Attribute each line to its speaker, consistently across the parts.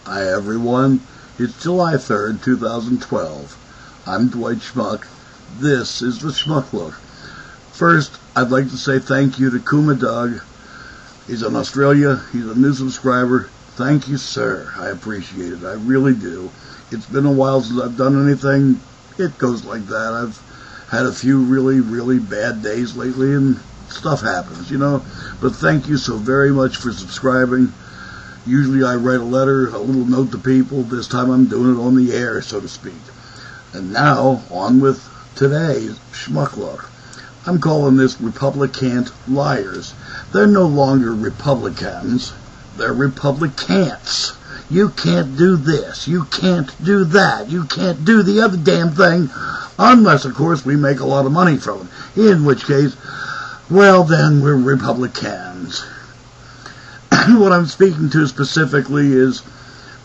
Speaker 1: Hi everyone, it's July 3rd, 2012. I'm Dwight Schmuck. This is the Schmuck Look. First, I'd like to say thank you to Kuma Doug. He's in Australia. He's a new subscriber. Thank you, sir. I appreciate it. I really do. It's been a while since I've done anything. It goes like that. I've had a few really bad days lately, and stuff happens, you know. But thank you so very much for subscribing. Usually I write a letter, a little note to people. This time I'm doing it on the air, so to speak. And now, on with today's Schmuck Look. I'm calling this Republicant Liars. They're no longer Republicans. They're Republicants. You can't do this. You can't do that. You can't do the other damn thing, unless, of course, we make a lot of money from it. In which case, well, then we're Republicans. What I'm speaking to specifically is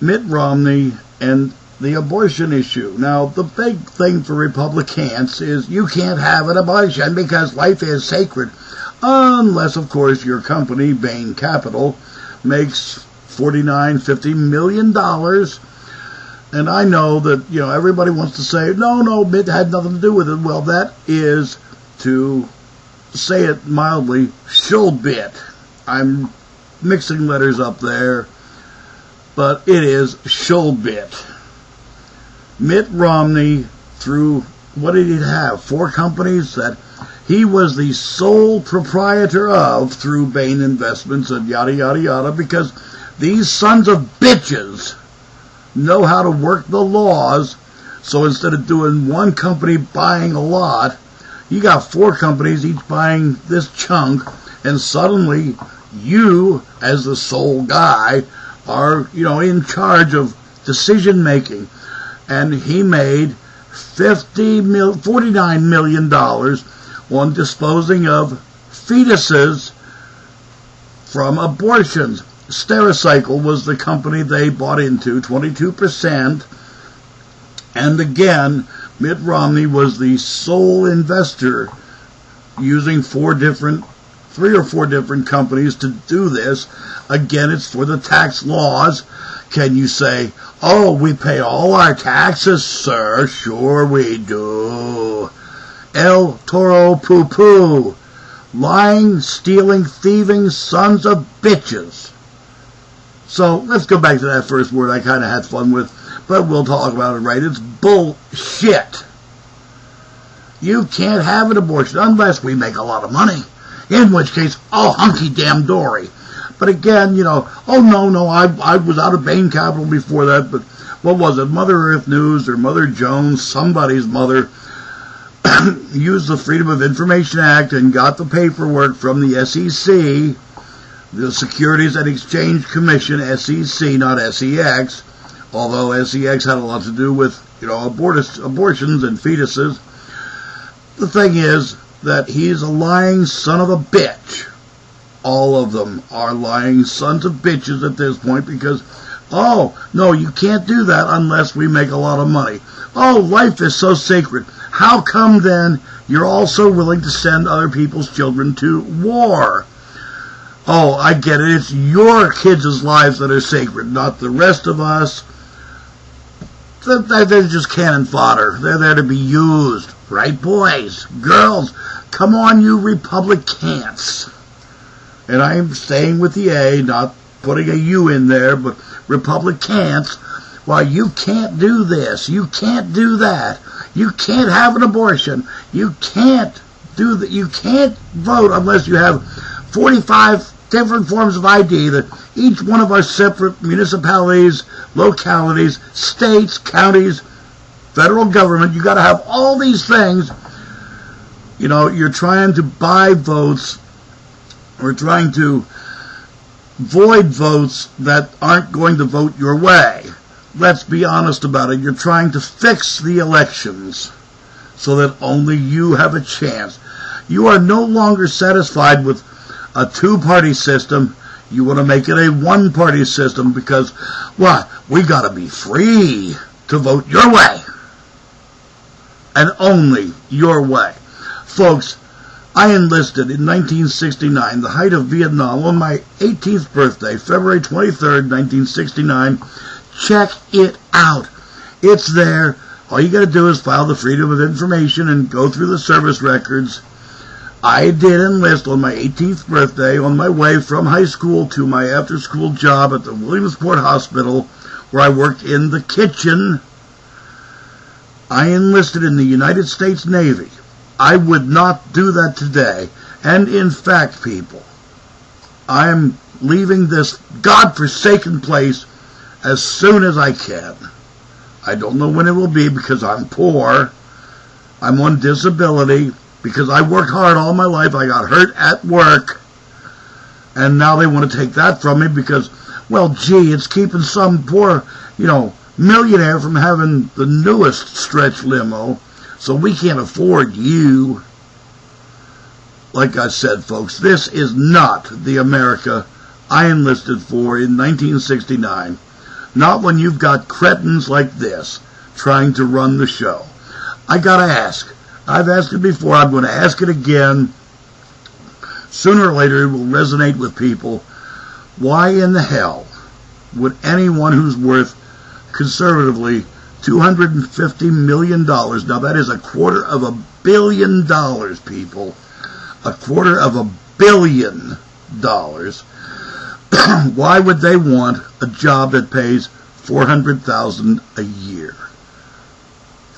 Speaker 1: Mitt Romney and the abortion issue. Now, the big thing for Republicans is you can't have an abortion because life is sacred, unless, of course, your company, Bain Capital, makes $49-50 million. And I know that, you know, everybody wants to say, no, Mitt had nothing to do with it. Well, that is, to say it mildly, shulbit. I'm mixing letters up there, but it is shulbit. Mitt Romney, through, what did he have? 4 companies that he was the sole proprietor of through Bain Investments and yada yada, because these sons of bitches know how to work the laws. So instead of doing one company buying a lot, you got 4 companies each buying this chunk, and suddenly you, as the sole guy, are, you know, in charge of decision making. And he made $49 million on disposing of fetuses from abortions. Stericycle was the company they bought into, 22%. And again, Mitt Romney was the sole investor, using 3 or 4 different companies to do this. Again, it's for the tax laws. Can you say, oh, we pay all our taxes, sir? Sure we do. El Toro Poo-Poo. Lying, stealing, thieving sons of bitches. So, let's go back to that first word I kind of had fun with, but we'll talk about it right. It's bullshit. You can't have an abortion unless we make a lot of money. In which case, oh, hunky-damn-dory. But again, you know, oh, no, I was out of Bain Capital before that, but what was it, Mother Earth News or Mother Jones, somebody's mother, used the Freedom of Information Act and got the paperwork from the SEC, the Securities and Exchange Commission, SEC, not SEX, although SEX had a lot to do with, you know, abortions and fetuses. The thing is that he's a lying son of a bitch. All of them are lying sons of bitches at this point because, oh, no, you can't do that unless we make a lot of money. Oh, life is so sacred. How come then you're also willing to send other people's children to war? Oh, I get it. It's your kids' lives that are sacred, not the rest of us. They're just cannon fodder. They're there to be used. Right, boys? Girls? Come on, you Republicans. And I am staying with the A, not putting a U in there, but Republicans. Why, you can't do this. You can't do that. You can't have an abortion. You can't do that. You can't vote unless you have 45 different forms of ID that each one of our separate municipalities, localities, states, counties, federal government, you got to have all these things. You know, you're trying to buy votes. We're trying to void votes that aren't going to vote your way. Let's be honest about it. You're trying to fix the elections so that only you have a chance. You are no longer satisfied with a 2-party system. You want to make it a 1-party system because, what? We got to be free to vote your way. And only your way. Folks, I enlisted in 1969, the height of Vietnam, on my 18th birthday, February 23rd, 1969, Check it out. It's there. All you got to do is file the Freedom of Information and go through the service records. I did enlist on my 18th birthday on my way from high school to my after-school job at the Williamsport Hospital, where I worked in the kitchen. I enlisted in the United States Navy. I would not do that today. And in fact, people, I'm leaving this godforsaken place as soon as I can. I don't know when it will be because I'm poor. I'm on disability because I worked hard all my life. I got hurt at work. And now they want to take that from me because, well, gee, it's keeping some poor, millionaire from having the newest stretch limo. So we can't afford you. Like I said, folks, this is not the America I enlisted for in 1969. Not when you've got cretins like this trying to run the show. I gotta ask. I've asked it before. I'm going to ask it again. Sooner or later it will resonate with people. Why in the hell would anyone who's worth conservatively $250 million, now that is $250 million, people, $250 million, why would they want a job that pays $400,000 a year?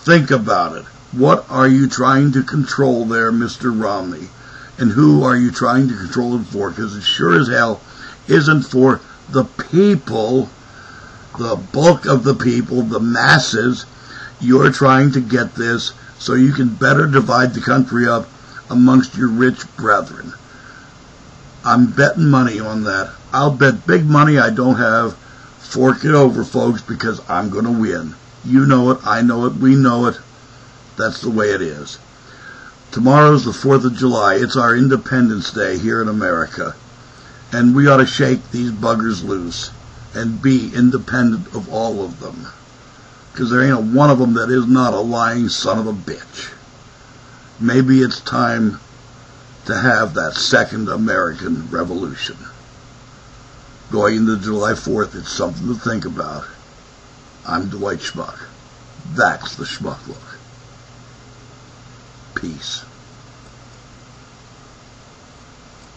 Speaker 1: Think about it. What are you trying to control there, Mr. Romney? And who are you trying to control it for? Because it sure as hell isn't for the people, the bulk of the people, the masses. You're trying to get this so you can better divide the country up amongst your rich brethren. I'm betting money on that. I'll bet big money I don't have. Fork it over, folks, because I'm going to win. You know it, I know it, we know it. That's the way it is. Tomorrow's the 4th of July. It's our Independence Day here in America. And we ought to shake these buggers loose and be independent of all of them. Because there ain't a one of them that is not a lying son of a bitch. Maybe it's time to have that second American Revolution. Going into July 4th, it's something to think about. I'm Dwight Schmuck. That's the Schmuck Look. Peace.